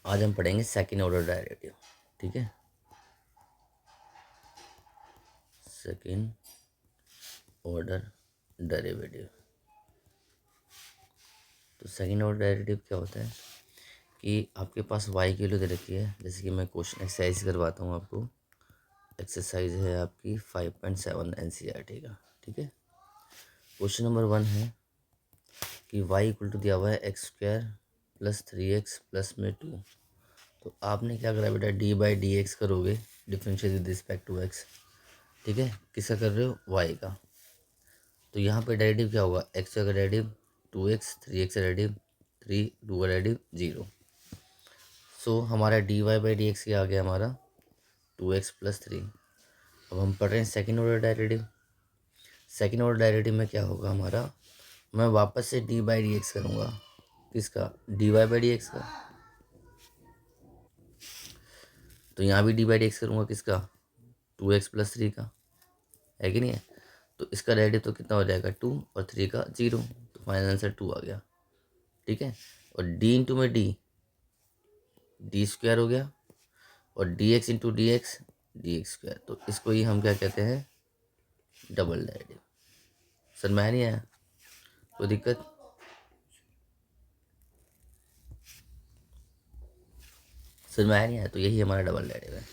आज हम पढ़ेंगे सेकंड ऑर्डर डेरिवेटिव। ठीक है, सेकंड ऑर्डर डेरिवेटिव। तो सेकंड ऑर्डर डेरिवेटिव क्या होता है कि आपके पास y की वैल्यू दे रखी है। जैसे कि मैं क्वेश्चन एक्सरसाइज करवाता हूँ आपको। एक्सरसाइज है आपकी 5.7 NCERT का। ठीक है, क्वेश्चन नंबर 1 है कि y इक्वल टू दिया हुआ है x square plus 3x plus में 2। तो आपने क्या करा बेटा, डी बाई डी एक्स करोगे, differential with respect to x। ठीक है, किसका कर रहे हो, y का। तो यहाँ पे डेरिवेटिव क्या होगा, एक्स का डेरिवेटिव 2x, 3x का डेरिवेटिव 3, 2 का डेरिवेटिव 0। सो हमारा d Y by D x क्या आ गया, हमारा 2x प्लस 3। अब हम पढ़ रहे हैं second order derivative. Second order derivative में क्या होगा हमारा, मैं वापस से डी बाई डी एक्स करूँगा। किसका, d Y by D x का। तो यहाँ भी डी बाई डी एक्स करूँगा, किसका, 2x प्लस 3 का, है कि नहीं है। तो इसका डेरिवेटिव तो कितना हो जाएगा, 2 और 3 का 0। तो फाइनल आंसर 2 आ गया। ठीक है, और डी इंटू में डी स्क्वायर हो गया, और d x into D x square. तो इसको ही हम क्या कहते हैं, डबल डेरिवेटिव। सर मैं नहीं आया, कोई दिक्कत। सर मैं नहीं आया, तो यही हमारा डबल डेरिवेटिव है।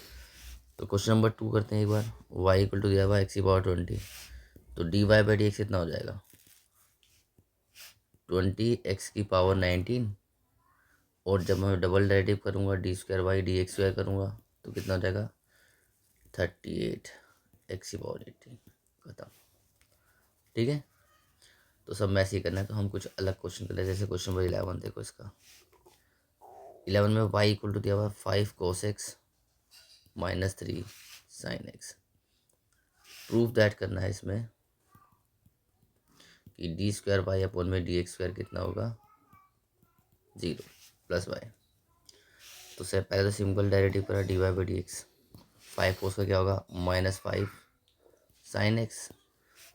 तो क्वेश्चन नंबर 2 करते हैं एक बार। y इक्वल टू दिया हुआ एक्स की पावर 20। तो d Y by D x कितना हो जाएगा, 20 एक्स की पावर 19। और जब मैं डबल डेरिवेटिव करूँगा, D square by D x square करूँगा, तो कितना हो जाएगा, 38 एक्स की पावर 18। खत्म। ठीक है, तो सब मैच ही करना है। तो हम कुछ अलग क्वेश्चन कर ले, जैसे क्वेश्चन नंबर 11 देखो। इसका 11 में y इक्वल टू दिया हुआ 5 cos x minus 3 sin x। Proof that करना है इसमें कि डी स्क्वायर वाई अपॉन में डी एक्स स्क्वायर कितना होगा, 0 प्लस वाई। तो सर पहले तो सिंपल डेरिवेटिव करा, d Y by D x. 5 cos का क्या होगा, -5 sin x,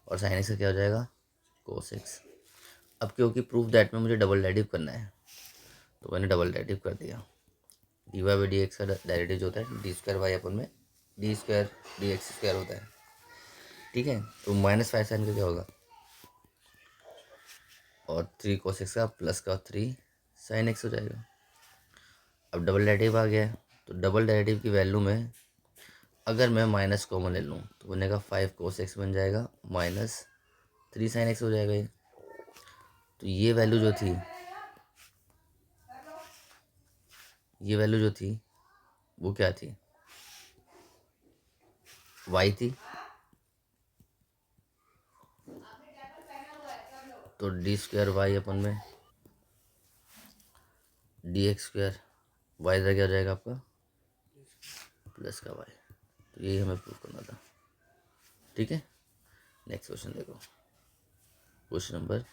और sin x का क्या हो जाएगा, cos x। अब क्योंकि प्रूफ दैट में मुझे डबल डेरिवेटिव करना है, तो मैंने डबल डेरिवेटिव कर दिया। D Y by D x का डेरिवेटिव जो होता है, डी स्क्वायर वाई अपन में d square d x square होता है। ठीक है, तो -5 साइन का क्या होगा, और 3 cos x का प्लस का 3 sin x हो जाएगा। अब डबल डेरिवेटिव आ गया है, तो डबल डेरिवेटिव की वैल्यू में अगर मैं माइनस कॉमन ले लूँ, तो बनेगा 5 cos x बन जाएगा माइनस 3 sin x हो जाएगा ये। तो ये वैल्यू जो थी, ये वैल्यू जो थी वो क्या थी, y थी। तो डी स्क्वायर वाई अपन में डी एक्स स्क्वायर वाई इधर क्या हो जाएगा आपका, प्लस का वाई। तो यही हमें प्रूव करना था। ठीक है, नेक्स्ट क्वेश्चन देखो। Question number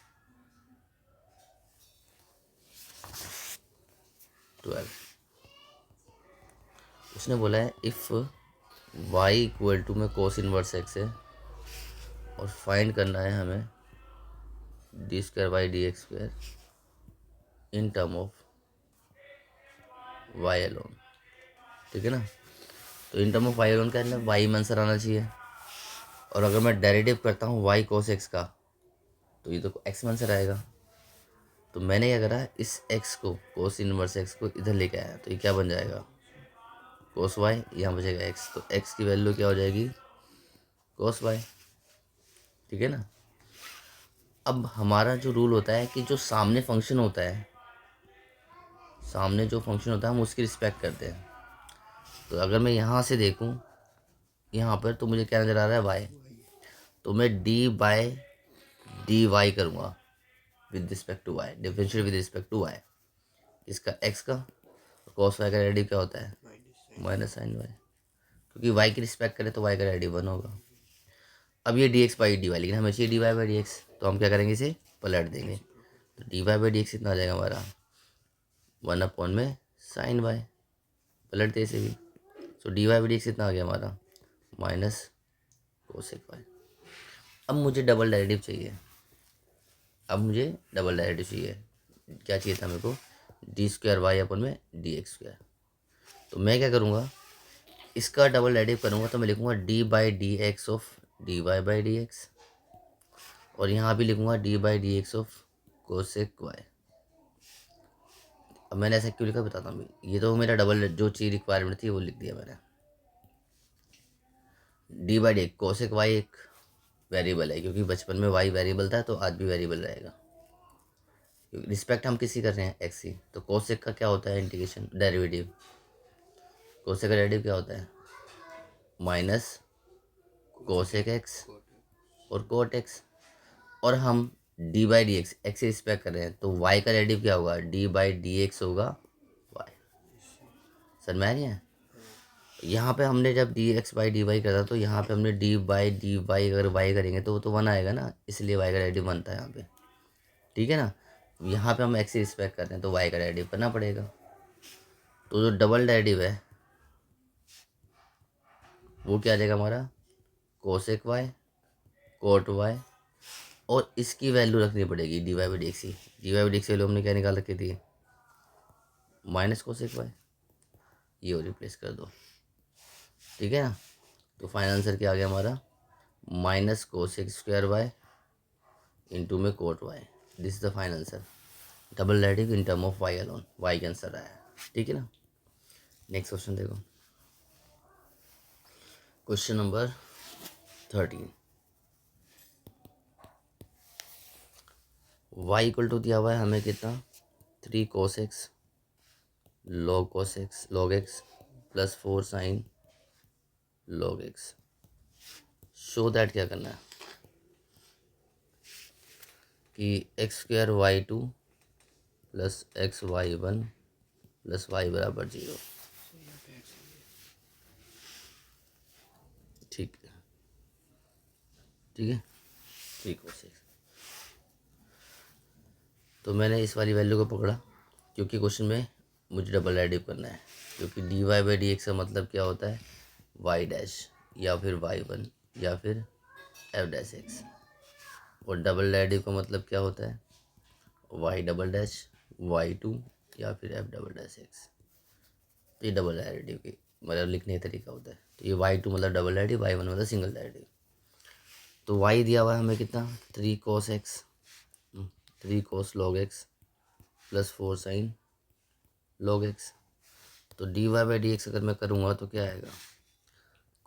12। उसने बोला है इफ़ y इक्वल टू में कोस इनवर्स एक्स है, और फाइंड करना है हमें d square y d x square in term of y alone. ठीक है ना, तो in term of y alone का मतलब y में आंसर आना चाहिए। और अगर मैं डेरिवेटिव करता हूँ y cos x का, तो ये तो x में आंसर आएगा। तो मैंने क्या करा, इस x को, कोस इनवर्स x को इधर लेके आया, तो ये क्या बन जाएगा, कोस वाई, यहाँ बचेगा x। तो x की वैल्यू क्या हो जाएगी, कोस वाई। ठीक है ना। अब हमारा जो रूल होता है कि जो सामने फंक्शन होता है, सामने जो फंक्शन होता है हम उसकी रिस्पेक्ट करते हैं। तो अगर मैं यहाँ से देखूँ, यहाँ पर तो मुझे क्या नज़र आ रहा है, वाई। तो मैं डी बाय डी वाई करूँगा with respect to y, differential with respect to y. इसका x का, कॉस वाई का डेरिवेटिव क्या होता है, माइनस साइन वाई। क्योंकि y की रिस्पेक्ट करें तो y का डेरिवेटिव 1 होगा। अब ये d x by d y, लेकिन हमें चाहिए d Y by D x, तो हम क्या करेंगे, इसे पलट देंगे। तो d Y by D x कितना आ जाएगा हमारा, 1 अपॉन में साइन वाई। पलट दे इसे भी। So D Y by D x कितना आ गया हमारा, माइनस कोसेक वाई। अब मुझे डबल डेरिवेटिव चाहिए। अब मुझे डबल डेरिवेटिव चाहिए। क्या चाहिए था मेरे को, डी स्क्वायर वाई अपन में डी एक्स स्क्वायर। तो मैं क्या करूँगा, इसका डबल डेरिवेटिव करूँगा तो मैं लिखूँगा d by D x of d Y by D x, और यहाँ भी लिखूँगा d by D x of cosec y. अब मैंने ऐसा क्यों लिखा बताता हूँ। ये तो मेरा डबल जो चीज़ रिक्वायरमेंट थी वो लिख दिया मैंने। D by d cosec y एक वेरिएबल है, क्योंकि बचपन में वाई वेरिएबल था तो आज भी वेरिएबल रहेगा, क्योंकि रिस्पेक्ट हम किसी कर रहे हैं एक्स की। तो कोसेक का क्या होता है इंटीग्रेशन डेरिवेटिव, कोसेक का डेरिवेटिव क्या होता है माइनस कोसेक एक्स और कोट एक्स, और हम d by D x x से रिस्पेक्ट कर रहे हैं तो वाई का डेरिवेटिव क्या होगा, डी बाई डी एक्स होगा वाई। समझ में आ रही है। यहाँ पे हमने जब d x by d y करा तो यहाँ पे हमने डी बाई डी वाई अगर वाई करेंगे तो वो तो वन आएगा ना, इसलिए वाई का डेरिवेटिव बनता है यहाँ पे, ठीक है ना। यहाँ पे हम एक्स से रिस्पेक्ट कर रहे हैं तो वाई का डेरिवेटिव करना पड़ेगा। तो जो डबल डेरिवेटिव है वो क्या आ जाएगा हमारा, कोसेक वाई कोट वाई, और इसकी वैल्यू रखनी पड़ेगी D Y by D x की। D Y by D x की वैल्यू हमने क्या निकाल रखी थी, माइनस कोसेक वाई, ये और रिप्लेस कर दो, ठीक है ना। तो फाइनल आंसर क्या आ गया हमारा, minus cosec square Y into में cot Y. This is the final answer, double derivative in term of Y alone, Y के आंसर आया, ठीक है ना। नेक्स्ट क्वेश्चन देखो, question number 13। Y equal to दिया हुआ है हमें कितना, 3 cos X log x plus 4 sine log X. Show that क्या करना है कि X square Y two plus X Y one plus Y बराबर 0, ठीक है, ठीक है, 3 कोस एक्स। तो मैंने इस वाली वैल्यू को पकड़ा क्योंकि क्वेश्चन में मुझे डबल डेरिवेटिव करना है, क्योंकि d Y by D x का मतलब क्या होता है वाई डैश या फिर वाई वन या फिर एफ डैश एक्स, और डबल डेरिवेटिव का मतलब क्या होता है y double dash y two या फिर एफ डबल डैश एक्स। तो ये डबल डेरिवेटिव की मतलब लिखने का तरीका होता है। तो ये वाई टू मतलब डबल डेरिवेटिव, वाई वन मतलब सिंगल डेरिवेटिव। तो वाई दिया हुआ है हमें कितना, 3 cos x 3 cos log x plus 4 sine log x. तो d Y by D x अगर मैं करूँगा तो क्या आएगा,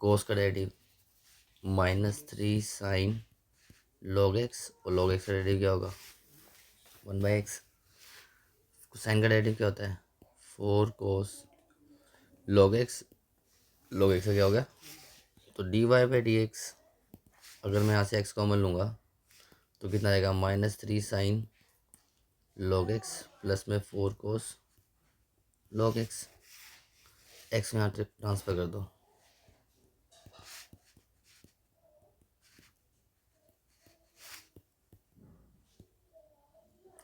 कोस का डेरिवेटिव -3 साइन लॉग एक्स, और लॉग एक्स का डेरिवेटिव क्या होगा 1/x। साइन का डेरिवेटिव क्या होता है 4 cos log x, log x का क्या हो गया। तो d Y by D x अगर मैं यहाँ से एक्स कॉमन लूँगा तो कितना आएगा -3 साइन लॉग एक्स प्लस में 4 कोस लॉग एक्स। एक्स में यहाँ ट्रांसफ़र कर दो,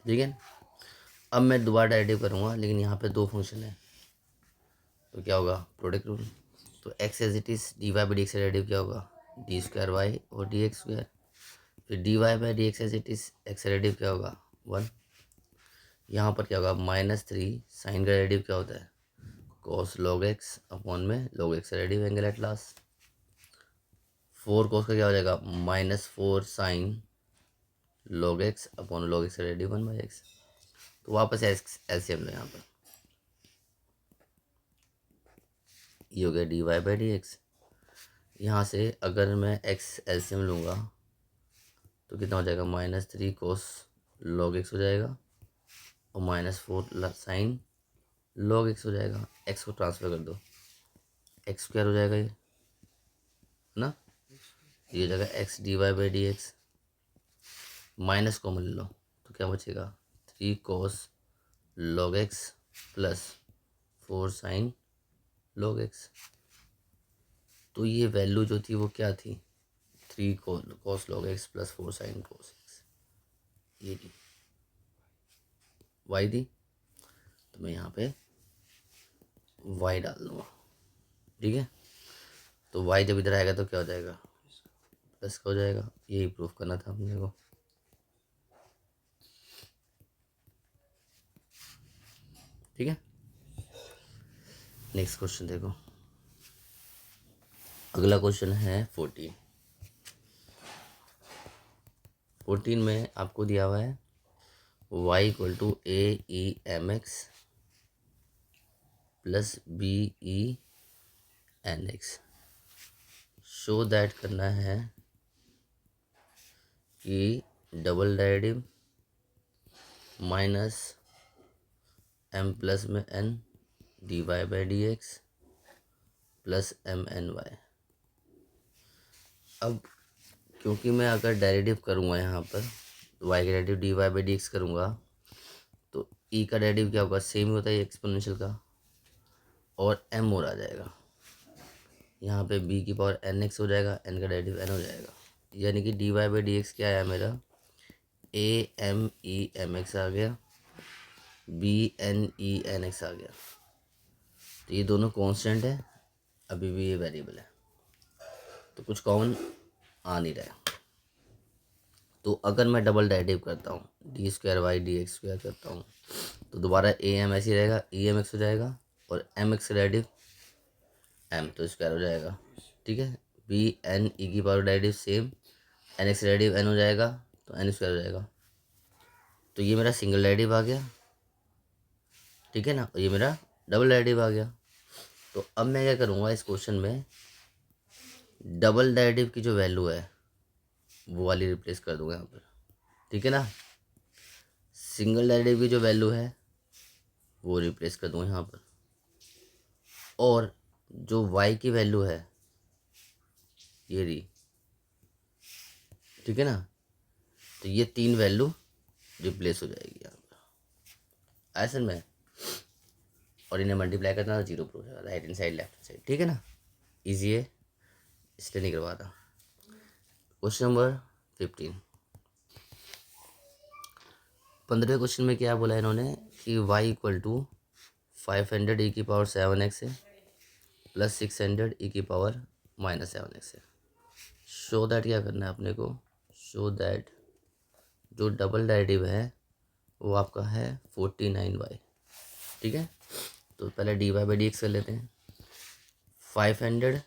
ठीक है। अब मैं दोबारा डेरिवेटिव करूँगा लेकिन यहाँ पे 2 फंक्शन है तो क्या होगा प्रोडक्ट रूल। तो x as it is d Y by D x का डेरिवेटिव क्या होगा डी स्क्वायर वाई और डी एक्स स्क्वायर, फिर d Y by D x as it is x का डेरिवेटिव क्या होगा 1। यहाँ पर क्या होगा -3 साइन का डेरिवेटिव क्या होता है कॉस लॉग एक्स अपॉन में लॉग एक्स का derivative angle at last. 4 cos का क्या हो जाएगा -4 sine log x upon log x का डेरिवेटिव 1/x। तो वापस एलसीएम लो यहाँ पर, ये हो गया d Y by D x. यहाँ से अगर मैं एक्स एलसीएम लूँगा तो कितना हो जाएगा -3 कोस लॉग एक्स हो जाएगा और -4 साइन लॉग एक्स हो जाएगा। एक्स को ट्रांसफ़र कर दो, एक्स स्क्वायर हो जाएगा ये ना, ये हो जाएगा x d Y by D x, minus common ले लो तो क्या बचेगा 3 cos log x plus 4 sine log x. तो ये वैल्यू जो थी वो क्या थी 3 cos log x plus 4 sine cos x, ये थी वाई थी। तो मैं यहाँ पे वाई डाल दूँगा, ठीक है। तो वाई जब इधर आएगा तो क्या हो जाएगा प्लस का हो जाएगा, यही प्रूफ करना था अपने को। ठीक है। नेक्स्ट क्वेश्चन देखो, अगला क्वेश्चन है 14 में आपको दिया हुआ है y equal to a e m x plus b e n x. Show that करना है कि double derivative minus m plus में n d Y by D x plus m n y. अब क्योंकि मैं अगर डेरिवेटिव करूँगा यहाँ पर y का derivative d Y by D x करूँगा तो e का डेरिवेटिव क्या होगा, सेम ही होता है एक्सपोनेंशियल का, और m और आ जाएगा यहाँ पे b की पावर एन एक्स हो जाएगा, n का डेरिवेटिव n हो जाएगा, यानी कि d Y by D x क्या आया मेरा, a m e m x आ गया, b n e n x आ गया। तो ये दोनों कांस्टेंट है, अभी भी ये वेरिएबल है, तो कुछ कॉमन आ नहीं रहा है। तो अगर मैं डबल डेरिवेटिव करता हूँ d square y d x square करता हूँ तो दोबारा ए एम ऐसे ही रहेगा, ई एम एक्स हो जाएगा, और एम एक्स डेरिवेटिव एम तो स्क्वायर हो जाएगा, ठीक है। बी एन ई की power derivative same, n x derivative n हो जाएगा तो एन स्क्वायर हो जाएगा। तो ये मेरा सिंगल डेरिवेटिव आ गया, ठीक है ना, और ये मेरा डबल डेरिवेटिव आ गया। तो अब मैं क्या करूँगा इस क्वेश्चन में, डबल डेरिवेटिव की जो वैल्यू है वो वाली रिप्लेस कर दूंगा यहाँ पर, ठीक है ना। सिंगल डेरिवेटिव की जो वैल्यू है वो रिप्लेस कर दूंगा यहाँ पर, और जो y की वैल्यू है ये रही, ठीक है ना। तो ये तीन वैल्यू रिप्लेस हो जाएगी यहाँ पर ऐसे में, और इन्हें मल्टीप्लाई करना तो जीरो पर हो जाएगा, right hand side left hand side, ठीक है ना। ईजी है, इसलिए नहीं करवा रहा। क्वेश्चन नंबर 15वें क्वेश्चन में क्या बोला इन्होंने कि y इक्वल टू 500 ई की पावर 7x है प्लस 600 ई की पावर माइनस 7x है। शो दैट क्या करना है अपने को, शो दैट जो डबल डेरिवेटिव है वो आपका है 49y, ठीक है। तो पहले d Y by D x कर लेते हैं। 500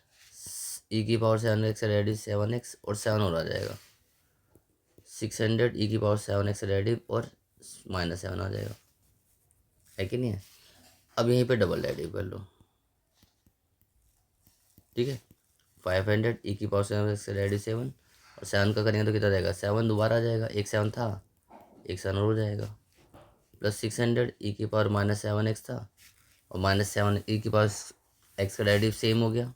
ई की पावर 7x डेरिवेटिव 7x और 7 और आ जाएगा, 600 ई की पावर 7x डेरिवेटिव और माइनस 7 आ जाएगा, है कि नहीं है। अब यहीं पे डबल डेरिवेटिव कर लो, ठीक है। 500 ई की पावर 7x डेरिवेटिव 7 और 7 का करेंगे तो कितना जाएगा, 7 दोबारा आ जाएगा, एक 7 था, एक 7 और हो जाएगा, प्लस 600 ई की पावर माइनस 7x था और माइनस 7 ई की पावर एक्स का डेरिवेटिव सेम हो गया।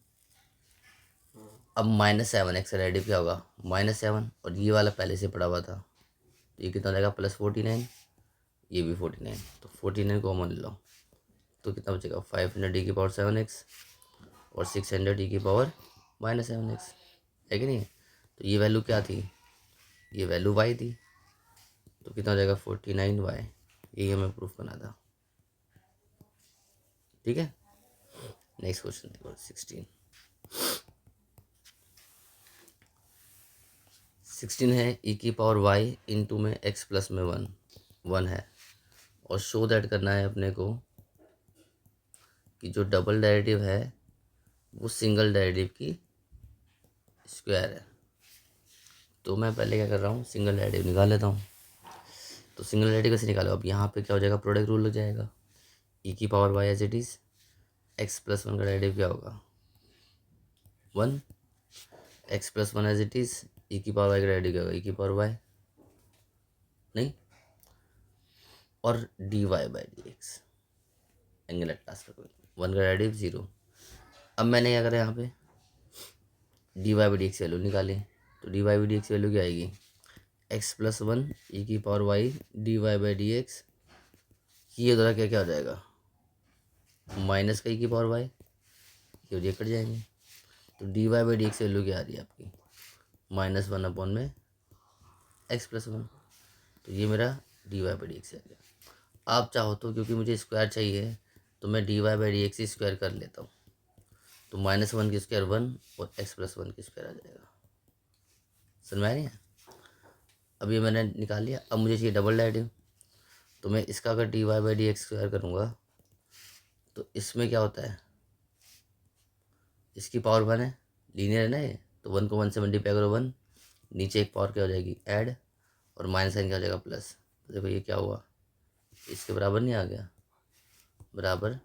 अब माइनस 7x का डेरिवेटिव क्या होगा, माइनस 7, और ये वाला पहले से पड़ा हुआ था, तो ये कितना हो जाएगा, प्लस 49, ये भी 49, तो 49 कॉमन ले लो तो कितना बचेगा, 500 ई की पावर 7x और 600 ई की पावर माइनस 7x, है कि नहीं। तो ये वैल्यू क्या थी, ये वैल्यू y थी, तो कितना हो जाएगा 49y, यही हमें प्रूफ करना था, ठीक है। नेक्स्ट क्वेश्चन देखो 16 है ई की पावर y इंटू में x प्लस में 1 है, और शो दैट करना है अपने को कि जो डबल डेरिवेटिव है वो सिंगल डेरिवेटिव की स्क्वायर है। तो मैं पहले क्या कर रहा हूँ, सिंगल डेरिवेटिव निकाल लेता हूँ। तो सिंगल डेरिवेटिव कैसे निकालो, अब यहाँ पे क्या हो जाएगा, प्रोडक्ट रूल हो जाएगा, ई की power y as it is, x plus 1 का डेरिवेटिव क्या होगा 1, x plus 1 as it is, e की पावर y का डेरिवेटिव क्या होगा, ई की पावर y नहीं, और d Y by D x angle at last पर 1 का डेरिवेटिव 0। अब मैंने क्या करा यहाँ पे, d Y by D x value निकाली, तो d Y by D x value क्या आएगी, एक्स प्लस 1 ई की power y d Y by D x, ये द्वारा क्या क्या हो जाएगा, माइनस का ई की पावर वाई, ये ये कट जाएंगे। तो d Y by D x value क्या आ रही है आपकी, -1 अपॉन में एक्स प्लस 1, तो ये मेरा d Y by D x आ गया। आप चाहो तो, क्योंकि मुझे स्क्वायर चाहिए तो मैं d Y by D x square कर लेता हूँ, तो -1 की स्क्वायर 1 और एक्स प्लस 1 की स्क्वायर आ जाएगा, समझ में आ रही है। अब ये मैंने निकाल लिया। अब मुझे चाहिए डबल डेरिवेटिव, तो मैं इसका अगर d Y by D x square करूँगा तो इसमें क्या होता है, इसकी पावर 1 है, लीनियर है ना ये, तो 1 को 1 से मल्टीप्लाई करो 1, नीचे एक पावर क्या हो जाएगी ऐड, और माइनस साइन क्या हो जाएगा प्लस। तो देखो ये क्या हुआ, इसके बराबर नहीं आ गया, बराबर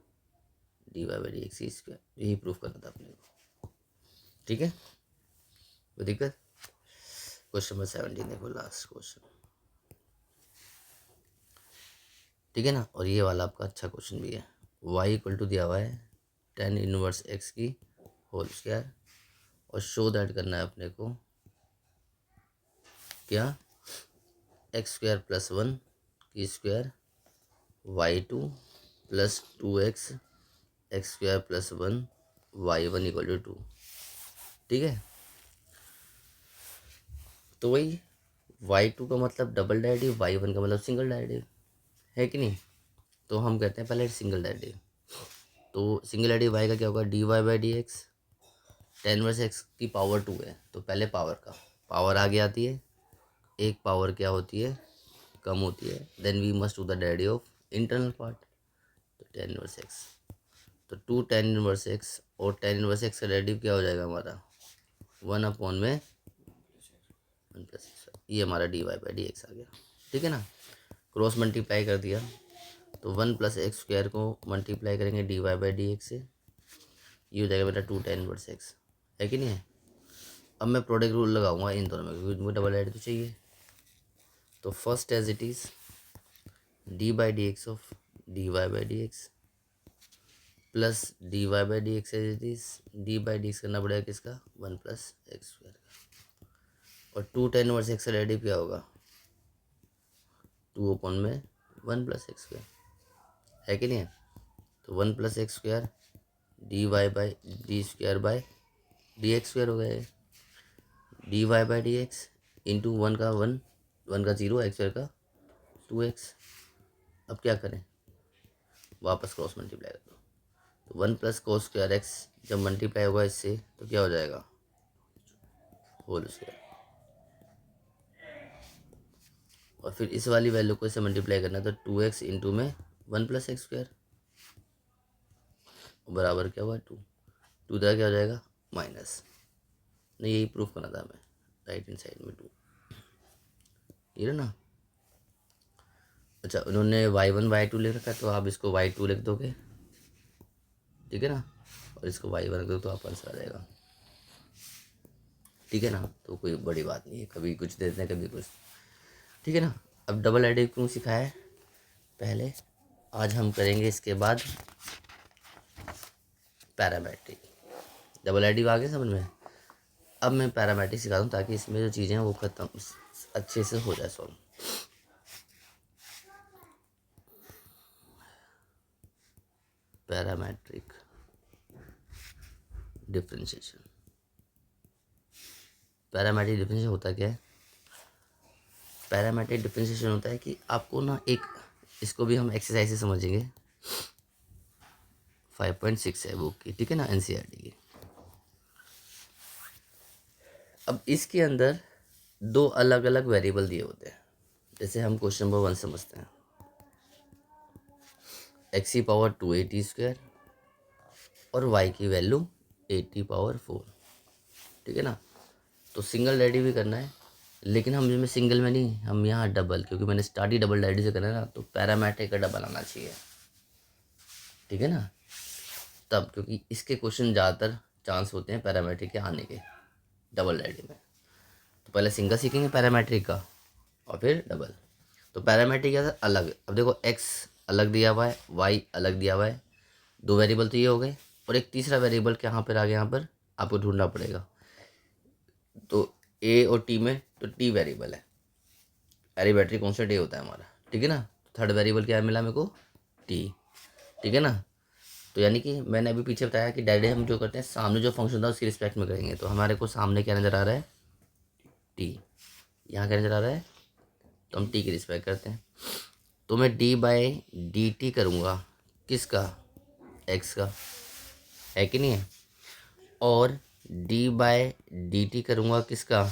dy by D x square. यही प्रूफ करना था अपने को, ठीक है, कोई दिक्कत। क्वेश्चन नंबर 17 देखो, लास्ट क्वेश्चन, ठीक है ना। और ये वाला आपका अच्छा क्वेश्चन भी है। y इक्वल टू दिया हुआ है tan इनवर्स x की होल स्क्वायर, और शो दैट करना है अपने को क्या, एक्स स्क्वायर प्लस 1 की square y2 plus 2x x square plus 1 y1 equal to 2, ठीक है। तो वही y2 का मतलब डबल डेरिवेटिव, y1 का मतलब सिंगल डेरिवेटिव, है कि नहीं। तो हम कहते हैं पहले सिंगल डेरिवेटिव, तो सिंगल डेरिवेटिव y का क्या होगा, dy by D x, ten inverse x की पावर 2 है, तो पहले पावर का पावर आगे आती है, एक पावर क्या होती है कम होती है, then we must do the derivative of internal part, तो टेन इनवर्स एक्स, तो 2 टेन इनवर्स एक्स, और टेन इनवर्स एक्स का डेरिवेटिव क्या हो जाएगा हमारा 1 अपॉन में 1 प्लस एक्स, ये हमारा d Y by D x आ गया, ठीक है ना। क्रॉस मल्टीप्लाई कर दिया, तो 1 प्लस एक्स स्क्वायर को मल्टीप्लाई करेंगे d Y by D x से, ये हो जाएगा मेरा 2 टेन इनवर्स एक्स, है कि नहीं है। अब मैं प्रोडक्ट रूल लगाऊंगा इन दोनों में, क्योंकि मुझे डबल एड तो चाहिए। तो first as it is d by D x of d Y by D x plus d Y by D x as it is d by D x करना पड़ेगा किसका 1 प्लस एक्स स्क्वायर का, और 2 tan inverse x का derivative क्या होगा 2 upon में 1 plus x square, है कि नहीं है। तो 1 plus x square d Y by d square by D x square हो गया है, d Y by D x into 1 का 1, 1 का 0, एक्स स्क्वायर का 2x। अब क्या करें, वापस क्रॉस मल्टीप्लाई कर दो, तो 1 प्लस कोस स्क्वायर एक्स जब मल्टीप्लाई होगा इससे तो क्या हो जाएगा होल स्क्वायर, और फिर इस वाली वैल्यू को इससे मल्टीप्लाई करना, तो 2x इंटू में 1 प्लस एक्स स्क्वायर बराबर क्या हुआ 2, 2 तरह क्या हो जाएगा माइनस, नहीं यही प्रूफ करना था हमें, राइट हैंड साइड में 2, ये ना। अच्छा उन्होंने y1 y2 लिख रखा है, तो आप इसको y2 लिख दोगे, ठीक है ना, और इसको y1 रख दो तो आप आंसर आ जाएगा, ठीक है ना। तो कोई बड़ी बात नहीं है, कभी कुछ देते हैं कभी कुछ, ठीक है ना। अब डबल एडिव क्यों सिखाया है पहले, आज हम करेंगे इसके बाद पैरामेट्रिक। डबल एडिव आ गया समझ में। अब मैं पैरामेट्रिक सिखा दूँ ताकि इसमें जो चीज़ें हैं वो ख़त्म अच्छे से हो जाए solve. Parametric differentiation, parametric differentiation होता क्या है, पैरामेट्रिक डिफरेंशिएशन होता है कि आपको ना एक, इसको भी हम एक्सरसाइज से समझेंगे, 5.6 है बुक की, ठीक है ना, एनसीईआरटी की। अब इसके अंदर दो अलग अलग वेरिएबल दिए होते हैं, जैसे हम क्वेश्चन नंबर 1 समझते हैं, एक्स की पावर 280 स्क्वायर और वाई की वैल्यू 80 पावर 4, ठीक है ना। तो सिंगल डेरिवेटिव भी करना है, लेकिन हम इसमें सिंगल में नहीं, हम यहाँ डबल, क्योंकि मैंने स्टार्ट ही डबल डेरिवेटिव से करना है ना, तो पैरामेट्रिक का डबल आना चाहिए, ठीक है ना। तब क्योंकि इसके क्वेश्चन ज़्यादातर चांस होते हैं पैरामेट्रिक के आने के डबल डेरिवेटिव में। तो पहले सिंगल सीखेंगे पैरामेट्रिक का और फिर डबल। तो पैरामेट्रिक क्या अलग, अब देखो एक्स अलग दिया हुआ है, वाई अलग दिया हुआ है, दो वेरिएबल तो ये हो गए, और एक तीसरा वेरिएबल कहाँ पर आ गया, यहाँ पर आपको ढूंढना पड़ेगा। तो ए और टी में तो टी वेरिएबल है, एरिमेट्रिक कॉन्स्टेंट ए होता है हमारा, ठीक है ना। थर्ड वेरिएबल क्या मिला मेरे को टी, ठीक है ना। तो यानी कि मैंने अभी पीछे बताया कि डायरेक्ट हम जो करते हैं सामने जो फंक्शन था उसकी रिस्पेक्ट में करेंगे, तो हमारे को सामने क्या नज़र आ रहा है टी, यहाँ क्या नज़र आ रहा है, तो हम टी की रिस्पेक्ट करते हैं। तो मैं डी बाई डी टी करूँगा किसका, एक्स का, है कि नहीं है, और डी बाई डी टी करूँगा किसका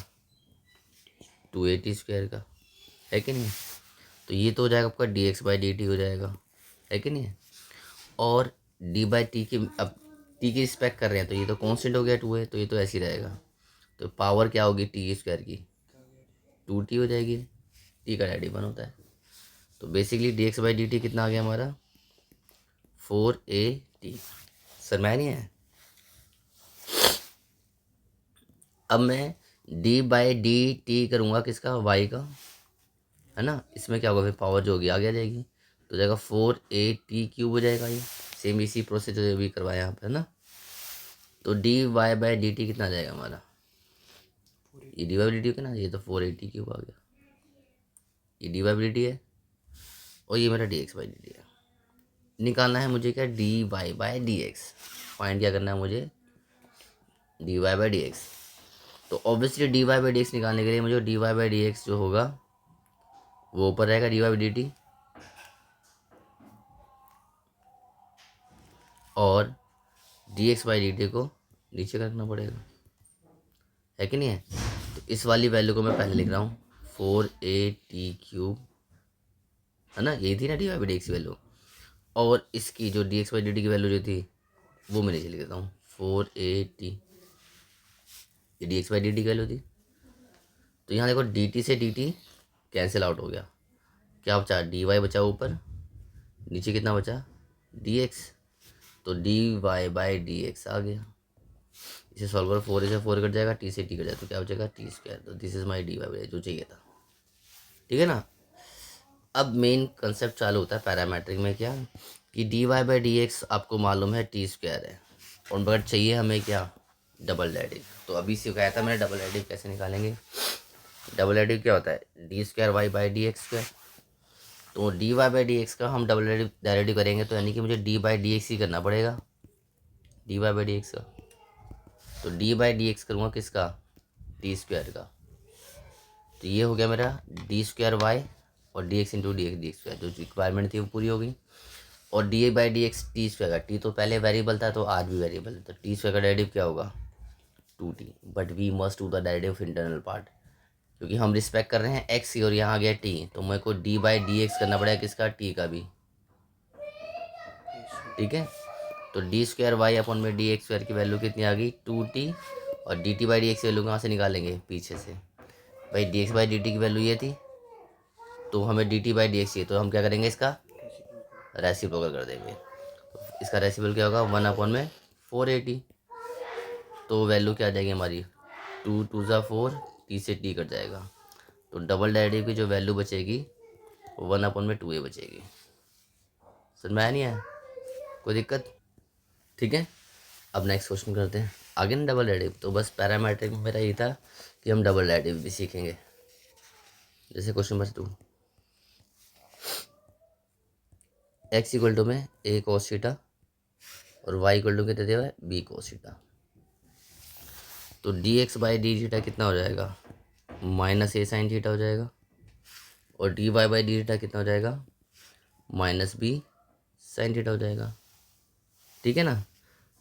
280 स्क्वायर का, है कि नहीं। तो ये तो हो जाएगा आपका D x by d T हो जाएगा, है कि नहीं है। और डी बाई टी की, अब टी की रिस्पेक्ट कर रहे हैं तो ये तो कांस्टेंट हो गया 2 है, तो ये तो ऐसे ही रहेगा। तो पावर क्या होगी टी स्क्वायर की, 2t हो जाएगी। टी का डेरिवेटिव 1 होता है। तो basically D x by d t कितना आ गया हमारा, 4at। सर मैं नहीं है। अब मैं डी बाई डी टी करूँगा किसका, वाई का, है ना। इसमें क्या होगा फिर, पावर जो होगी आगे आ जाएगी, तो जाएगा 4at³ हो जाएगा। ये सेम इसी प्रोसेस जो भी करवाया यहाँ पे, है ना। तो d Y by d t कितना आ जाएगा हमारा, ये d Y by d t ना, ये तो 4at³ आ गया। ये d Y by d t है और ये मेरा d x by d t है। निकालना है मुझे क्या, d Y by D x. Find क्या करना है मुझे, d Y by D x. तो obviously d Y by D x निकालने के लिए मुझे d Y by D x जो होगा वो ऊपर रहेगा d Y by d t, और d x by d t को नीचे रखना पड़ेगा, है कि नहीं है। तो इस वाली वैल्यू को मैं पहले लिख रहा हूँ 4at³, है ना, यही थी ना d Y by D x की वैल्यू। और इसकी जो d x by d t की वैल्यू जो थी वो मैं नीचे लिख देता हूँ 4at, ये d x by d t की वैल्यू थी। तो यहाँ देखो डी टी से डी टी कैंसिल आउट हो गया, क्या बचा, डी वाई बचा ऊपर, नीचे कितना बचा, डी एक्स। तो d Y by D x आ गया। इसे सॉल्व करो, 4 से 4 कट जाएगा, टी से टी कट जाएगा, तो क्या बचेगा टी स्क्वायर। तो this is my d Y by जो चाहिए था, ठीक है ना। अब मेन कंसेप्ट चालू होता है पैरामेट्रिक में, क्या कि d Y by D x आपको मालूम है टी स्क्वायर है, और बट चाहिए हमें क्या, डबल डेरिवेटिव। तो अभी सिखाया था मैंने डबल डेरिवेटिव कैसे निकालेंगे। डबल डेरिवेटिव क्या होता है, d square y by D x square. तो d Y by D x का हम डबल डेरिवेटिव करेंगे, तो यानी कि मुझे डी बाई डी एक्स ही करना पड़ेगा, d Y by D x का। तो डी बाई डी एक्स करूँगा किसका, डी स्क्वायर का। तो ये हो गया मेरा डी स्क्वायर वाई और d x into D x D square, जो रिक्वायरमेंट थी वो पूरी हो गई। और D by D x T square का, टी तो पहले वेरिएबल था तो आज भी वेरिएबल है, तो टी स्क्वायर का डेरिवेटिव क्या होगा, 2t। But we must do the derivative of internal part, क्योंकि हम रिस्पेक्ट कर रहे हैं एक्स की और यहाँ आ गया टी, तो मेरे को डी बाई डी एक्स करना पड़ेगा किसका, टी का भी, ठीक है। तो डी स्क्वायर वाई अपॉन में डी एक्स स्क्वायर की वैल्यू कितनी आ गई, 2t। और d t by D x की वैल्यू कहाँ से निकालेंगे, पीछे से। भाई D x by d t की वैल्यू ये थी, तो हमें D t by D x चाहिए, तो हम क्या करेंगे, इसका रेसिप्रोकल कर देंगे। तो इसका रेसिप्रोकल क्या होगा, 1 अपॉन में 4at। तो वैल्यू क्या आ जाएगी हमारी, 2 2 ज़ा 4, टी से टी कट जाएगा। तो डबल डेरिवेटिव की जो वैल्यू बचेगी वो 1 अपॉन में 2a बचेगी। समझ में आया नहीं है, कोई दिक्कत, ठीक है। अब नेक्स्ट क्वेश्चन करते हैं आगे ना, डबल डेरिवेटिव। तो बस पैरामेट्रिक में मेरा ये था कि हम डबल डेरिवेटिव भी सीखेंगे। जैसे question number 2, x equal to में ए कोस थीटा और वाई इक्वल टू कितना दिया हुआ है, बी कोस थीटा। तो d x by d theta कितना हो जाएगा, माइनस ए साइन थीटा हो जाएगा। और d Y by d theta कितना हो जाएगा, माइनस बी साइन थीटा हो जाएगा, ठीक है ना।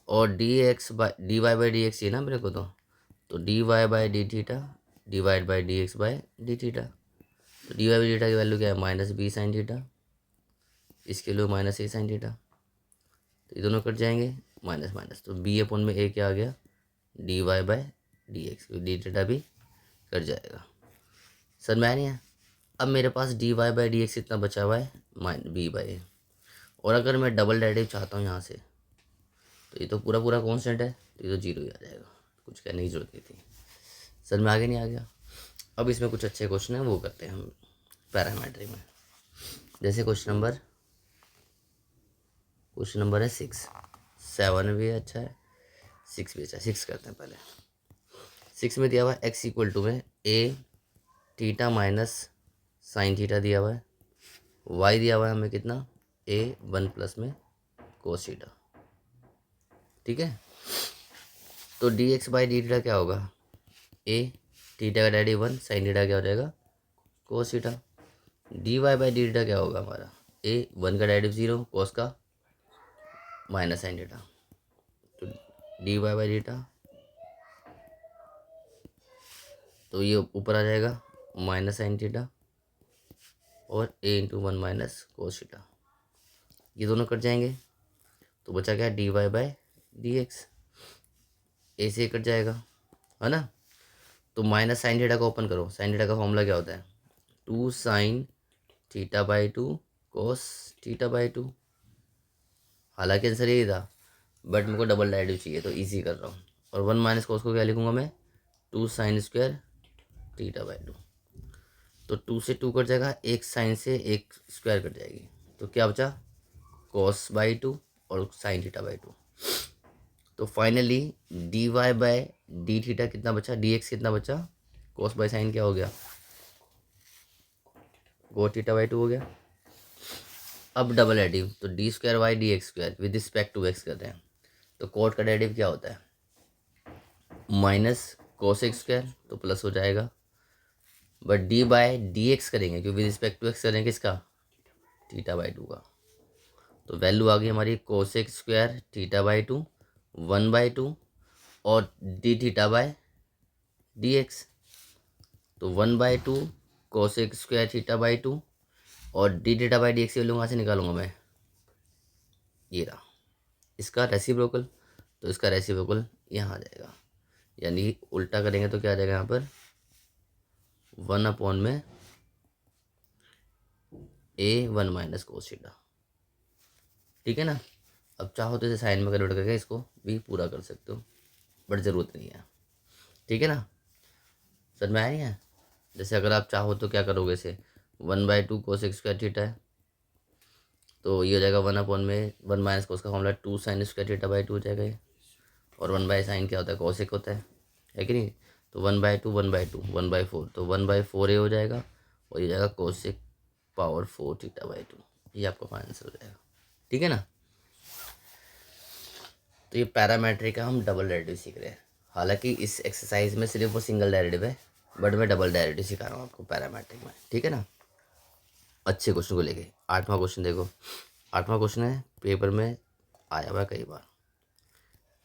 और d x by d Y by D x ये ना मेरे को, तो d Y by d theta divide by D x by d theta. तो d Y by d theta की वैल्यू क्या है, माइनस बी साइन थीटा, इसके लिए माइनस ए साइन थीटा। तो ये दोनों कट जाएंगे, माइनस माइनस, तो बी अपॉन में ए क्या आ गया, d Y by D x, d theta भी कट जाएगा। सर मैं नहीं है। अब मेरे पास d Y by D x इतना बचा हुआ है, माइन बी बाई ए। और अगर मैं डबल डेरिवेटिव चाहता हूँ यहाँ से, तो ये तो पूरा पूरा कॉन्स्टेंट है, तो ये तो जीरो ही आ जाएगा, कुछ कहने की जरूरत नहीं थी। सर मैं आगे नहीं आ गया। अब इसमें कुछ अच्छे क्वेश्चन हैं वो करते हैं हम पैरामेट्रिक में। जैसे क्वेश्चन नंबर है 6, 7 भी अच्छा है, 6 भी अच्छा है। 6 करते हैं पहले। 6 में दिया हुआ है एक्स इक्वल टू में ए थीटा माइनस साइन थीटा दिया हुआ है, वाई दिया हुआ है हमें कितना, ए 1 प्लस में कोस थीटा, ठीक है। तो d x by d theta क्या होगा, ए थीटा का डेरिवेटिव 1 साइन थीटा क्या हो जाएगा, cos theta. D Y by d theta क्या होगा हमारा, ए 1 का डेरिवेटिव 0, कोस का माइनस साइन थीटा। तो डी वाई बाई थीटा, तो ये ऊपर आ जाएगा माइनस साइन थीटा और ए इंटू 1 माइनस कोस थीटा, ये दोनों कट जाएंगे। तो बचा क्या, dy बाई डी एक्स, ए से कट जाएगा, है ना। तो माइनस साइन थीटा को ओपन करो, साइन थीटा का फॉर्मूला क्या होता है, 2 sine theta by 2 cos theta by 2। हालांकि आंसर यही था, बट मेरे को डबल डेरिवेटिव चाहिए तो इजी कर रहा हूँ। और 1 माइनस कोस को क्या लिखूंगा मैं, 2 साइन स्क्वायर थीटा बाई 2। तो 2 से 2 कट जाएगा, एक साइन से एक स्क्वायर कट जाएगी, तो क्या बचा, कॉस बाई 2 और साइन थीटा बाई 2। तो finally d y by d theta कितना बचा, डी एक्स कितना बचा, कॉस बाई साइन क्या हो गया, कोट थीटा बाई 2 हो गया। अब डबल एडिव, तो d square y d x square with respect to x करते हैं। तो कोट का डेरिवेटिव क्या होता है, माइनस कोस एक्स स्क्वायर, तो प्लस हो जाएगा। But d by d x करेंगे क्योंकि रिस्पेक्ट टू एक्स करेंगे किसका, थीटा बाई 2 का। तो वैल्यू आ गई हमारी कोस एक्स स्क्वायर थीटा बाई 2 1/2 और D theta by d x. तो 1/2 कोस एक्स स्क्वायर थीटा बाई 2 और D theta by D x value वहाँ से निकालूंगा मैं, ये रहा इसका रेसिप्रोकल। तो इसका रेसिप्रोकल यहाँ आ जाएगा, यानी उल्टा करेंगे तो क्या आ जाएगा यहाँ पर, 1 में A1 माइनस कोस थीटा। ठीक है ना। अब चाहो तो इसे साइन में कन्वर्ट करके इसको भी पूरा कर सकते हो, बट ज़रूरत नहीं है। ठीक है ना, समझ में आया है। जैसे अगर आप चाहो तो क्या करोगे, इसे 1/2 कोस एक्स स्क्वायर थीटा है, तो ये हो जाएगा 1 में 1 माइनस कोस का formula 2 sine square theta by 2 हो जाएगा ये। और 1/साइन क्या होता है, कोसेक होता है कि नहीं। तो 1/2 1/2 1/4, तो 1/4 ए हो जाएगा और ये जाएगा कोसेक पावर 4 थीटा बाई 2। ये आपका फाइनल आंसर हो जाएगा। ठीक है ना। तो ये पैरामेट्रिक का हम डबल डेरिवेटिव सीख रहे हैं। हालांकि इस एक्सरसाइज में सिर्फ वो सिंगल डेरिवेटिव है, बट मैं डबल डेरिवेटिव सिखा रहा हूँ आपको पैरामेट्रिक में। ठीक है ना। अच्छे क्वेश्चन को लेके 8वां क्वेश्चन देखो। 8वां क्वेश्चन है, पेपर में आया हुआ है कई बार,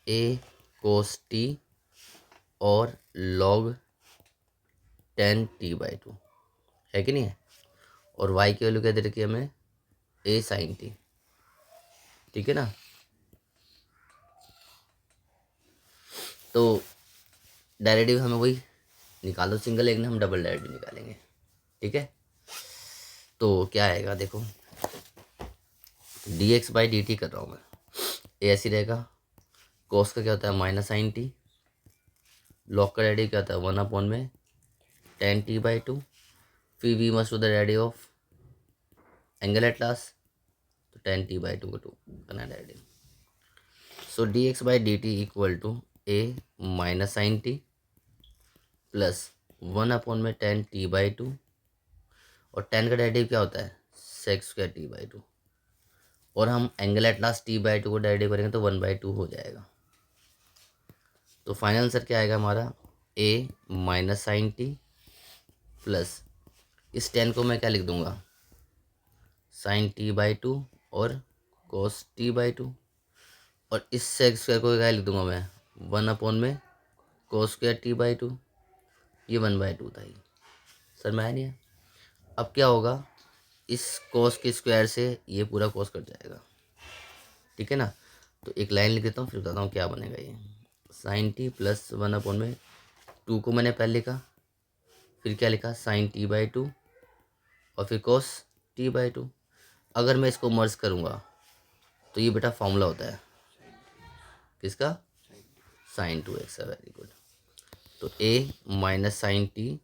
ए कोस टी और लॉग 10t/2 है कि नहीं है। और y की वैल्यू क्या दे रखी है हमें, a sin t। ठीक है ना। तो डेरिवेटिव हमें वही निकालो सिंगल, एक ने हम डबल डेरिवेटिव निकालेंगे। ठीक है। तो क्या आएगा देखो, dx बाई डी टी कर रहा हूँ मैं, ए ऐसी रहेगा। कोस का क्या होता है, माइनस साइन टी। लॉग का डेरिवेटिव क्या होता है, 1 में 10t/2। फिर we must to the derivative of angle at last, तो 10t/2 को 2 करना derivative. So dx by d t equal to a minus sine t plus 1 में 10t/2। और 10 का डेरिवेटिव क्या होता है, सेक्स स्क्वायर t/2। और हम एंगल एट लास्ट t/2 को डेरिवेटिव करेंगे तो 1/2 हो जाएगा। तो फाइनल आंसर क्या आएगा हमारा, a minus sine t plus इस 10 को मैं क्या लिख दूंगा, साइन t/2 और कोस t/2। और इस सेक्स स्क्वायर को क्या लिख दूंगा मैं, 1 में कोस स्क्वायर t/2। ये 1/2 था ही, सर मैं नहीं है। अब क्या होगा, इस कोस के स्क्वायर से ये पूरा कोस कट जाएगा। ठीक है ना। तो एक लाइन लिख देता हूँ फिर बताता हूँ क्या बनेगा। ये साइन टी प्लस 1 में 2 को मैंने पहले लिखा, फिर क्या लिखा, साइन t/2 और फिर कोस t/2। अगर मैं इसको मर्ज करूँगा तो ये बेटा फॉर्मूला होता है किसका, साइन 2x है। Very good. तो a minus sine t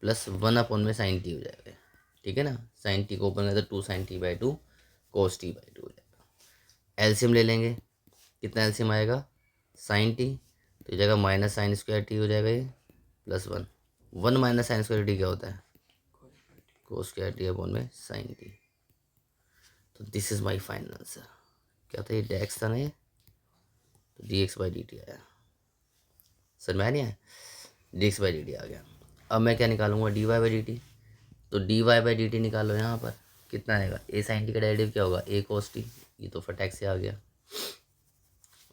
plus 1 में साइन टी हो जाएगा। ठीक है ना। साइन टी को ओपन करें तो 2 साइन t/2 कोस t/2 हो जाएगा। एलसीएम ले लेंगे, कितना एलसीएम आएगा, साइन टी तो जाएगा माइनस साइन स्क्वायर टी हो जाएगा ये plus 1 minus sine square T क्या होता है, कोस स्क्वायर टी अपॉन में साइन टी। तो this is my final answer. क्या था ये, डेक्स था ना ये, तो dx बाई डी टी आया। सर मैं नहीं आया, dx बाई डी टी आ गया। अब मैं क्या निकालूंगा, dy बाई डी टी। तो dy बाई डी टी निकालो, यहाँ पर कितना आएगा, a साइन टी का डेरिवेटिव क्या होगा, a कोस टी। ये तो फटाक से आ गया।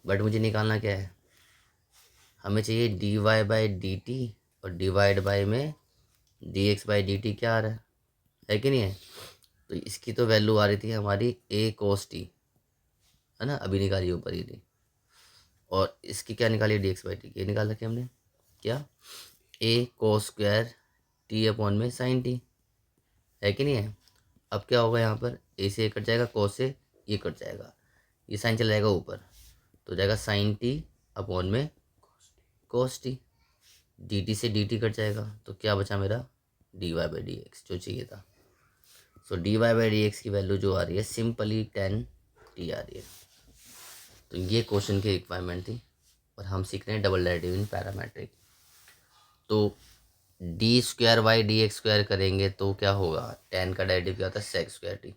बट मुझे निकालना क्या है, हमें चाहिए dy बाई डी टी और डिवाइड बाई में dx बाई डी टी क्या आ रहा है कि नहीं है। तो इसकी तो वैल्यू आ रही थी हमारी a कोस टी, है ना, अभी निकाली ऊपर ही थी। और इसकी क्या निकाली, डी एक्स बाई टी, ये निकाल रखे हमने क्या, ए कोस स्क्वायर टी अपॉन में साइन टी, है कि नहीं है। अब क्या होगा यहाँ पर, ए से ए कट जाएगा, कोस से ये कट जाएगा, ये साइन चला जाएगा ऊपर, तो हो जाएगा साइन टी अपॉन में कोस टी, डी टी से डी टी कट जाएगा, तो क्या बचा मेरा, d Y by D x जो चाहिए था। So D Y by D x की वैल्यू जो आ रही है सिंपली 10 टी आ रही है। तो ये क्वेश्चन की रिक्वायरमेंट थी, और हम सीख रहे हैं डबल डेरिवेटिव इन पैरामेट्रिक। तो d square by D x square करेंगे तो क्या होगा, 10 का डेरिवेटिव क्या होता है, sec square t,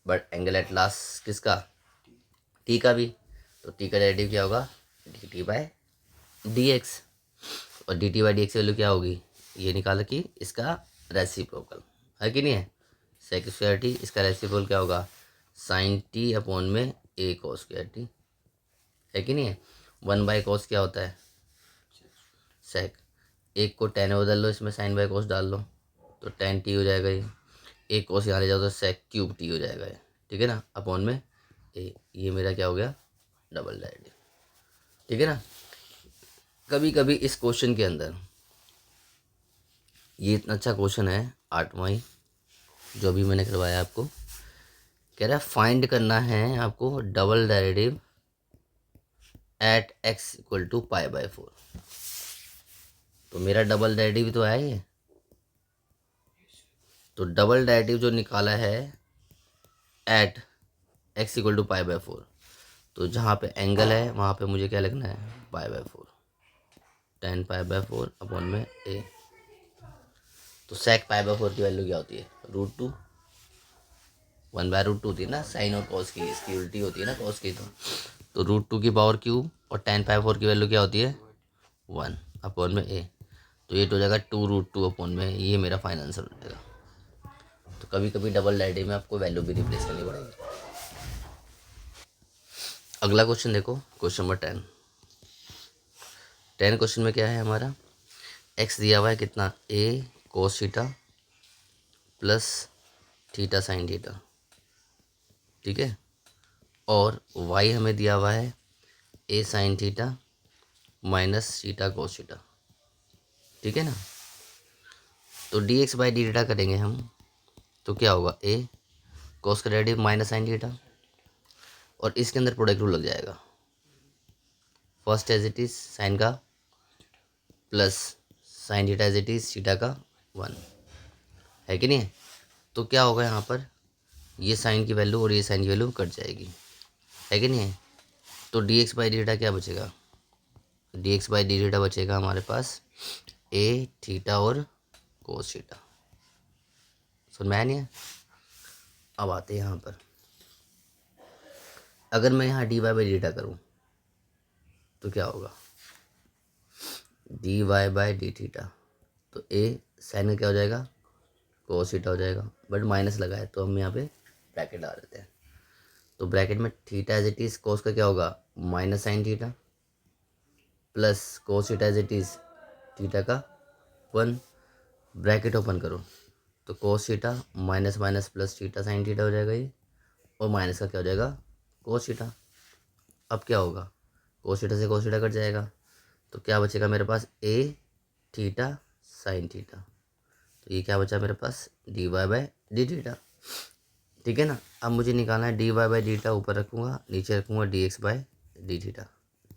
but angle at last किसका, टी का भी, तो टी का डेरिवेटिव क्या होगा, d t by D x, और d t by D x value क्या होगी, ये निकाला कि इसका रेसिप्रोकल, है कि नहीं है, सेक स्क्वायर टी, इसका रेसिप्रोकल क्या होगा, साइन टी अपॉन में ए कोस स्क्वायर टी, है कि नहीं है। 1/cos क्या होता है, सेक, एक को 10 में बदल लो, इसमें साइन बाई कोस डाल लो, तो 10 टी हो जाएगा ये, एक कोस यहाँ ले जाओ तो सेक क्यूब टी हो जाएगा ये, ठीक है ना, अपॉन में ए, ये मेरा क्या हो गया, डबल डेरिवेटिव, ठीक है ना। कभी कभी इस क्वेश्चन के अंदर, ये इतना अच्छा क्वेश्चन है 8वां ही जो अभी मैंने करवाया आपको, कह रहा है फाइंड करना है आपको double derivative at x equal to pi by 4। तो मेरा डबल डेरिवेटिव तो है ये, तो डबल डेरिवेटिव जो निकाला है at x equal to pi by 4, तो जहाँ पे एंगल है वहाँ पे मुझे क्या लिखना है, पाई बाई 4, 10 पाई बाई 4 अपॉन में ए। तो सेक पाई बाई 4 की वैल्यू क्या होती है, √2, 1/√2 होती है ना, साइन और कॉस की, इसकी उल्टी होती है ना कॉस की, तो √2 की पावर क्यूब, और 10 पाई 4 की वैल्यू क्या होती है, 1 अपॉन में ए, तो ये तो हो जाएगा 2√2 अपॉन में, ये मेरा फाइनल आंसर हो जाएगा। तो कभी कभी डबल डेरिवेटिव में आपको वैल्यू भी रिप्लेस करनी पड़ेगी। अगला क्वेश्चन देखो, क्वेश्चन नंबर 10 क्वेश्चन में क्या है हमारा, एक्स दिया हुआ है कितना, a cos theta plus theta sine theta, ठीक है, और वाई हमें दिया हुआ है a sine theta minus theta cos theta, ठीक है ना। तो d x by d theta करेंगे हम, तो क्या होगा, ए कोस का डेरिवेटिव माइनस साइन थीटा, और इसके अंदर प्रोडक्ट रूल लग जाएगा, first as it is sine का plus sine theta as it is theta का 1, है कि नहीं है। तो क्या होगा यहाँ पर, ये साइन की वैल्यू और ये साइन की वैल्यू कट जाएगी, है कि नहीं है। तो d x by d theta क्या बचेगा, D x by d theta बचेगा हमारे पास ए थीटा और कोस थीटा, सुन में नहीं है। अब आते हैं यहाँ पर, अगर मैं यहाँ d Y by d theta करूँ तो क्या होगा, d Y by d theta, तो ए साइन का क्या हो जाएगा, कोस थीटा हो जाएगा, बट माइनस लगा है तो हम यहाँ पे ब्रैकेट डाल देते हैं। तो ब्रैकेट में theta as it is cos का क्या होगा, minus sine theta plus cos theta as it is theta का 1, ब्रैकेट ओपन करो, तो cos theta minus minus plus theta sine theta हो जाएगा ये, और माइनस का क्या हो जाएगा, कोस थीटा। अब क्या होगा, कोस थीटा से कोस थीटा कट जाएगा, तो क्या बचेगा मेरे पास, ए थीटा साइन थीटा, तो ये क्या बचा मेरे पास, d Y by d theta, ठीक है ना। अब मुझे निकालना है d Y by d theta, ऊपर रखूँगा, नीचे रखूँगा d x by d theta,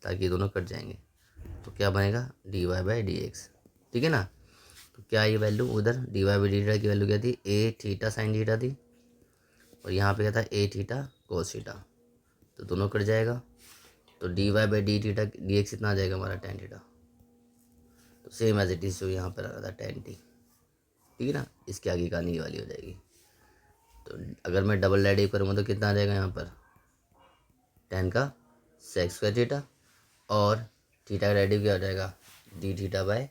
ताकि ये दोनों कट जाएंगे, तो क्या बनेगा, d Y by D x, ठीक है ना। तो क्या ये वैल्यू उधर d Y by d theta की वैल्यू क्या थी, ए थीटा साइन थीटा थी, और यहाँ पे क्या था, ए थीटा कोस थीटा, तो दोनों कट जाएगा, तो d Y by d theta d x कितना आ जाएगा हमारा, टेन थीटा, तो सेम एज इट इज़ जो यहाँ पर आ रहा था 10 टी, ठीक है ना। इसके आगे कहानी वाली हो जाएगी। तो अगर मैं डबल डेरिवेटिव करूँगा तो कितना आ जाएगा यहाँ पर, 10 का सेक स्क्वायर थीटा, और थीटा का डेरिवेटिव क्या हो जाएगा, D theta by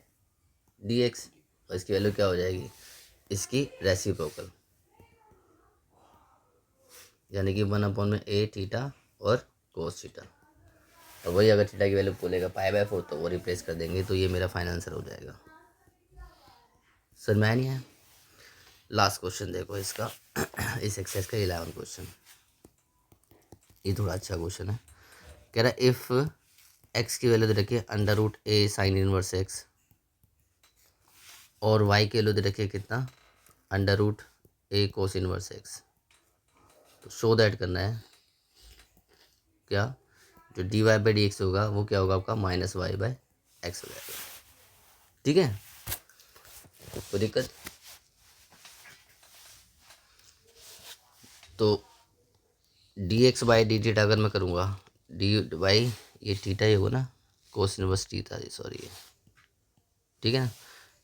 D x, और इसकी वैल्यू क्या हो जाएगी, इसकी रेसिप्रोकल, यानी कि 1 अपॉन में ए थीटा और कोस थीटा, और वही अगर थीटा की वैल्यू बोलेगा पाई बाई 4 तो वो रिप्लेस कर देंगे, तो ये मेरा फाइनल आंसर हो जाएगा। सर मैं नहीं है। लास्ट क्वेश्चन देखो इसका इस एक्सरसाइज का 11 क्वेश्चन, ये थोड़ा अच्छा क्वेश्चन है। कह रहा है इफ़ एक्स की वैल्यू दे रखी है under root a sine inverse x और वाई की वैल्यू दे रखी है कितना, under root a cos inverse x. तो शो दैट करना है क्या, जो d Y by D x होगा वो क्या होगा आपका माइनस वाई बाय एक्स हो जाएगा। ठीक है, कोई दिक्कत। तो d x by d theta अगर मैं करूँगा, डी बाई ये थीटा ही होगा ना, कोस इनवर्स थीटा, सॉरी ये, ठीक है ना।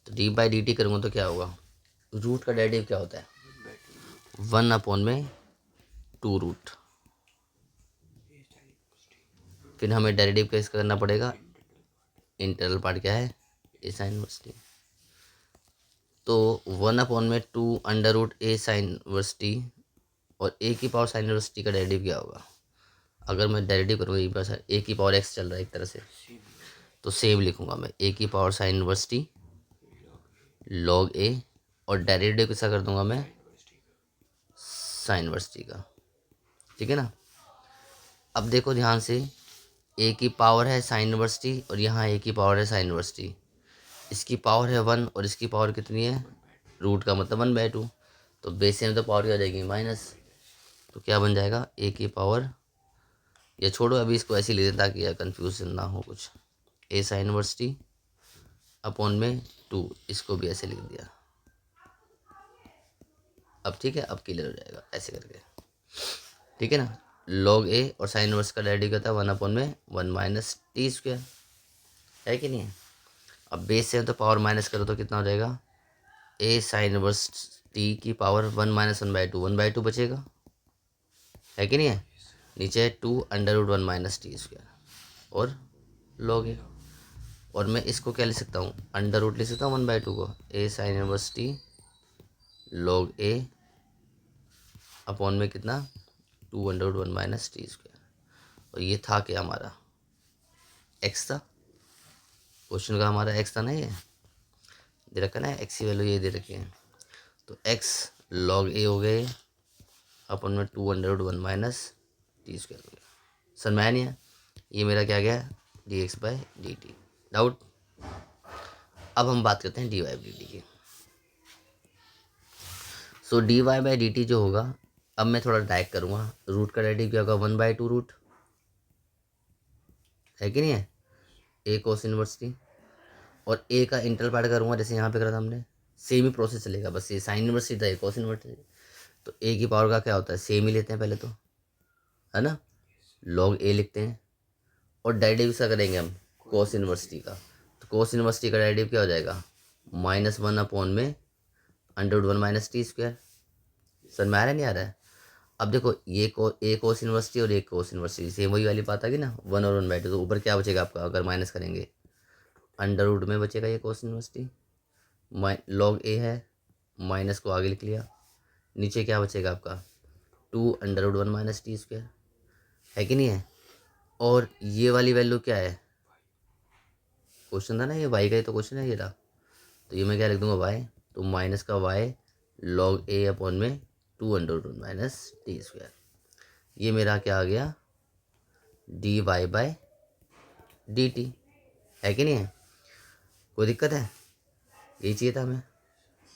तो डी बाई डी टी करूँगा तो क्या होगा, रूट का डेरिवेटिव क्या होता है 1 में 2 रूट। फिर हमें डेरिवेटिव कैसे करना पड़ेगा, इंटरनल पार्ट क्या है ए साइन इनवर्स टी। तो 1 में 2 under root a sine inverse T और ए की पावर साइन इनवर्स टी का डेरिवेटिव क्या होगा। अगर मैं डेरिवेटिव करूँगा ए की पावर एक्स चल रहा है एक तरह से, तो सेम लिखूँगा मैं ए की power sine inverse t log a और डेरिवेटिव कैसा कर दूंगा मैं साइन इनवर्स टी का। ठीक है ना। अब देखो ध्यान से, ए की पावर है साइन इनवर्स टी और यहाँ ए की पावर है साइन इनवर्स टी। इसकी पावर है 1 और इसकी पावर कितनी है रूट का मतलब 1/2। तो बेस में तो पावर क्या हो जाएगी माइनस। तो क्या बन जाएगा ए की पावर, या छोड़ो अभी इसको ऐसे ही ले दें ताकि यार कन्फ्यूजन ना हो कुछ, ए साइन इनवर्स टी अपॉन में 2, इसको भी ऐसे लिख दिया। अब ठीक है, अब क्लियर हो जाएगा ऐसे करके। ठीक है ना। लॉग ए और साइन इनवर्स का डेरिवेटिव क्या था 1 में 1 माइनस टी स्क्वायर, है कि नहीं है। अब बेस से तो पावर माइनस करो तो कितना हो जाएगा, ए साइन इनवर्स टी की पावर 1 माइनस 1/2 बचेगा, है कि नहीं है। नीचे 2 under root 1 minus t square और लॉग ए, और मैं इसको क्या लिख सकता हूँ अंडर रूट लिख सकता हूँ 1/2 को, a sine inverse t log a upon में कितना 2 under root 1 minus t square. और ये था क्या हमारा एक्स था, क्वेश्चन का हमारा एक्स था ना, ये दे रखा ना एक्स की वैल्यू ये दे रखी है। तो एक्स लॉग ए हो गए अपन में 2 under root 1 minus t square हो गया। समझ में आया नहीं है। ये मेरा क्या गया d x by d t. Doubt. अब हम बात करते हैं d Y by d t की। So D Y by d t जो होगा, अब मैं थोड़ा डायरेक्ट करूँगा। रूट का डेरिवेटिव क्या होगा 1/2 रूट, है कि नहीं है, ए कोस इनवर्स टी। और ए का इंटरल पार्ट करूँगा जैसे यहाँ पे करा था हमने, सेम ही प्रोसेस चलेगा, बस ये साइन इनवर्स था, कोस इनवर्स। तो ए की पावर का क्या होता है सेम ही लेते हैं पहले तो, है ना, लॉग ए लिखते हैं और डेरिवेटिव क्या करेंगे हम कोस इनवर्स टी का। तो कोस इनवर्स टी का डेरिवेटिव क्या हो जाएगा -1 अपॉन में under root 1 minus t square. समझ में आ रहा है नहीं आ रहा है। अब देखो ये ए कोस इनवर्स टी और ए कोस इनवर्स टी सेम वही वाली बात आ गई ना, 1 और 1/2। तो ऊपर क्या बचेगा आपका अगर माइनस करेंगे, अंडर रूट में बचेगा ये कोस इनवर्स टी, लॉग ए है माइनस को आगे लिख लिया, नीचे क्या बचेगा आपका 2 under root 1 minus t square, है कि नहीं है। और ये वाली वैल्यू क्या है, क्वेश्चन था ना ये वाई का ही तो क्वेश्चन है ये रहा। तो ये मैं क्या लिख दूंगा वाई, तो माइनस का वाई लॉग ए अपॉन में 2 under root minus t square. ये मेरा क्या आ गया d Y by d t, है कि नहीं है। कोई दिक्कत है, यही चाहिए था हमें।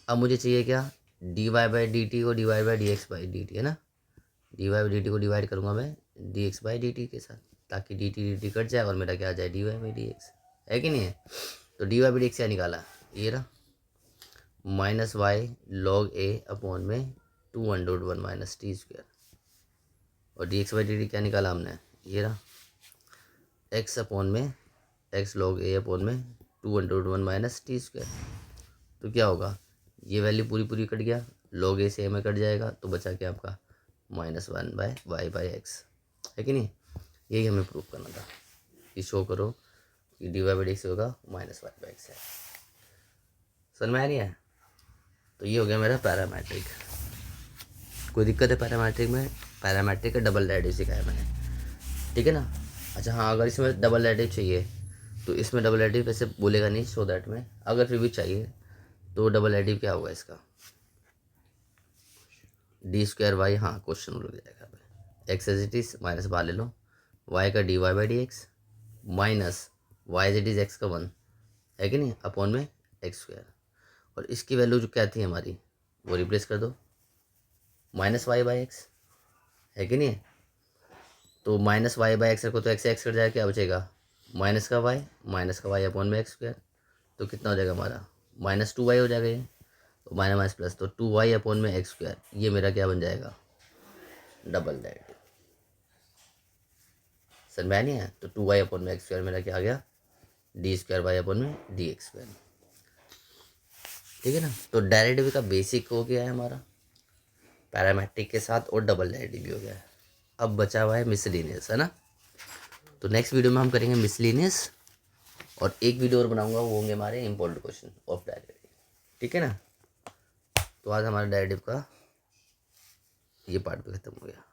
अब मुझे चाहिए क्या d Y by d t को d Y by D x by d t, है ना। D Y by d t को डिवाइड करूँगा मैं d x by d t के साथ, ताकि डी टी कट जाए और मेरा क्या आ जाए d Y by D x, है कि नहीं है। तो d Y by D x क्या निकाला, ये रहा minus y log a upon में 2 under root 1 minus t square. और d x by d t क्या निकाला हमने, ये रहा एक्स अपॉन में एक्स लॉग ए अपॉन में 2 under root 1 minus t square. तो क्या होगा ये वैल्यू पूरी पूरी कट गया, लॉग ए से ए में कट जाएगा, तो बचा क्या आपका -1 बाय वाई बाई एक्स, है कि नहीं। यही हमें प्रूव करना था कि शो करो कि d Y by D x होगा -1 बाई एक्स है। समझ में आ रही है। तो ये हो गया मेरा पैरामेट्रिक। कोई दिक्कत है पैरामेट्रिक में, पैरामेट्रिक का डबल डेरिवेटिव सिखाया मैंने, ठीक है ना। अच्छा हाँ, अगर इसमें डबल डेरिवेटिव चाहिए तो इसमें डबल डेरिवेटिव वैसे बोलेगा नहीं, सो दैट में अगर फिर भी चाहिए तो डबल डेरिवेटिव क्या होगा इसका डी स्क्वायर वाई, हाँ क्वेश्चन लग जाएगा। X as it is minus बाहर ले लो, वाई का d Y by D x minus y as it is x का 1 है कि नहीं अपॉन में एक्स स्क्वायर। और इसकी वैल्यू जो क्या थी हमारी वो रिप्लेस कर दो, माइनस वाई बाई एक्स है कि नहीं। तो माइनस वाई बाई एक्स रखो तो एक्स एक्स कट जाएगा, क्या बचेगा माइनस का वाई अपॉन में एक्स स्क्वायर। तो कितना हो जाएगा हमारा माइनस 2y हो जाएगा ये, तो माइनस माइनस प्लस, तो 2y अपॉन में एक्स स्क्वायर, ये मेरा क्या बन जाएगा डबल डेरिवेटिव। समझ में नहीं है। तो 2y अपॉन में एक्स स्क्वायर मेरा क्या आ गया डी स्क्वायर वाई अपॉन में डी एक्स स्क्वायर। ठीक है ना। तो डेरिवेटिव का बेसिक हो गया है हमारा पैरामेट्रिक के साथ और डबल डेरिवेटिव भी हो गया है। अब बचा हुआ है मिसलिनियस, है ना। तो नेक्स्ट वीडियो में हम करेंगे मिसलिनियस और एक वीडियो और बनाऊंगा, वो होंगे हमारे इम्पोर्टेंट क्वेश्चन ऑफ डेरिवेटिव। ठीक है ना। तो आज हमारा डेरिवेटिव का ये पार्ट भी खत्म हो गया।